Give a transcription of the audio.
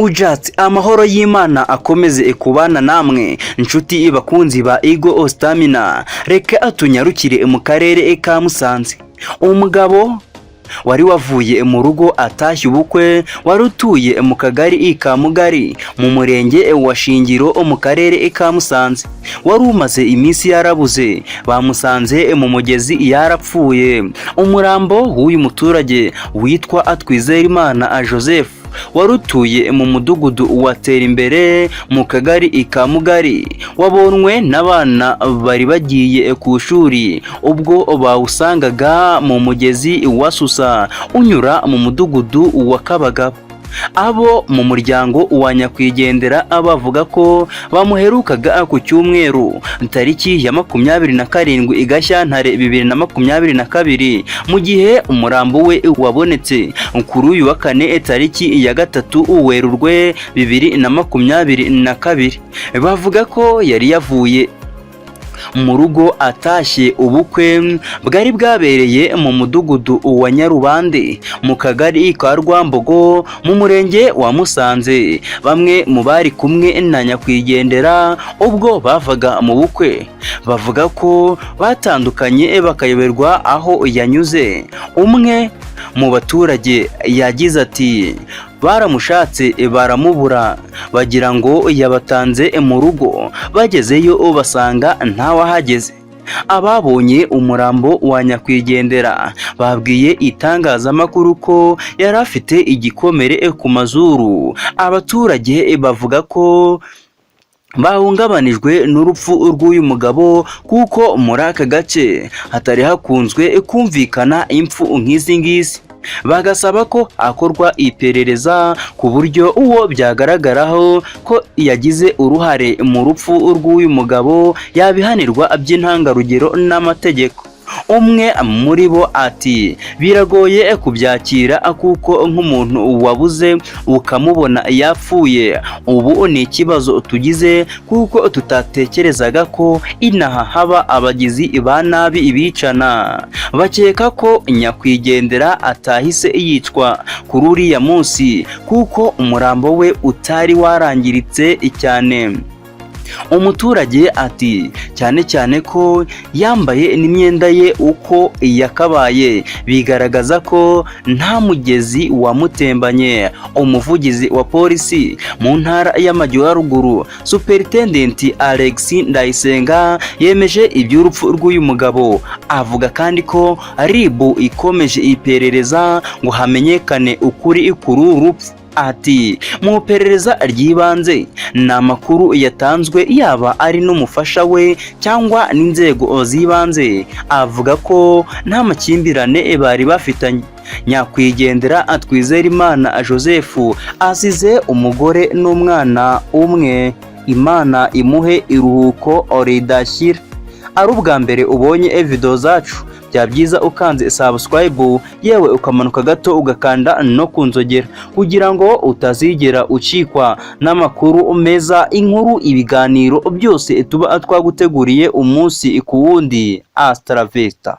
ujatsi amahoro y'Imana akomeze kubana namwe inshuti bakunzi ba Ego Stamina. Reka atunyarukire mu karere ka Musanze. Umugabo wari wavuye mu rugo atashye ubukwe wari utuye mu kagari ka Mugari mu murenge wa Shingiro mu karere ka Musanze, wari umaze iminsi yarabuze. Bamusanze mu mugezi yarapfuye. Umurambo w'uyu muturage witwa Atwizerimana Joseph warutuye mu mudugudu watera imbere mu kagari ka Mugari, wabonwe n'abana bari bagiye ku ishuri ubwo bawusangaga mu mugezi wasusa unyura mu mudugudu wa Kabagabo. Abo mu muryango wa nyakwigendera bavuga ko bamuherukaga ku cyumweru tariki ya 27 Gashyantare 2022, mu gihe umurambo we wabonetse kuri uyu wa kane tariki ya 3 Werurwe 2022. Bavuga ko yari yavuye mu rugo atashye ubukwe bwari bwabereye mu mudugudu wa Nyarubande mu kagari ka Rwambogo mu murenge wa Musanze. Bamwe mu bari kumwe na nyakwigendera ubwo bavaga mu bukwe bavuga ko batandukanye bakayoberwa aho yanyuze. Umwe mu baturage yagize ati baramushatse baramubura bagira ngo yabatanze mu rugo, bagezeyo basanga ntawahageze. Ababonye umurambo wa nyakwigendera babwiye itangazamakuru ko yari afite igikomere ku mazuru. Abaturage bavuga ko bahungabanijwe n'urupfu rw'uyu mugabo kuko muri aka gace hatari hakunzwe kumvikana impfu nk'izi ngizi. Bagasaba ko akorwa iperereza ku buryo uwo byagaragaraho ko yagize uruhare mu rupfu rw'uyu mugabo yabihanirwa by'intangarugero n'amategeko. Umwe muri bo ati biragoye kubyakira kuko nk'umuntu wabuze ukamubona yapfuye, ubu ni ikibazo tugize kuko tutatekerezaga ko inaha haba abagizi ba nabi ibicana. Bakeka ko nyakwigendera atahise yicwa kuri uriya munsi kuko umurambo we utari warangiritse cyane. Umuturage ati cyane ko yambaye n'imyenda ye uko yakabaye, bigaragaza ko nta mugezi wamutembanye. Umuvugizi wa polisi mu ntara y'Amajyaruguru Superintendent Alex Ndayisenga yemeje iby'urupfu rw'uyu mugabo. Avuga kandi ko RIB ikomeje iperereza ngo hamenyekane ukuri kuri urupfu. Ati mu perereza ry'ibanze n'amakuru yatanzwe yaba ari n'umufasha we cyangwa n'inzego z'ibanze. Avuga ko nta makimbirane bari bafitanye. Nyakwigendera Atwizerimana Joseph asize umugore n'umwana umwe. Imana imuhe iruhuko ridashira. Ari ubwa mbere ubonye video zacu, bya byiza ukanze subscribe yewe ukamanuka gato ugakanda no kunzogera kugira ngo utazigera ucikwa n'amakuru meza, inkuru, ibiganiro byose tuba twaguteguriye umunsi ku wundi. Hasta la vista.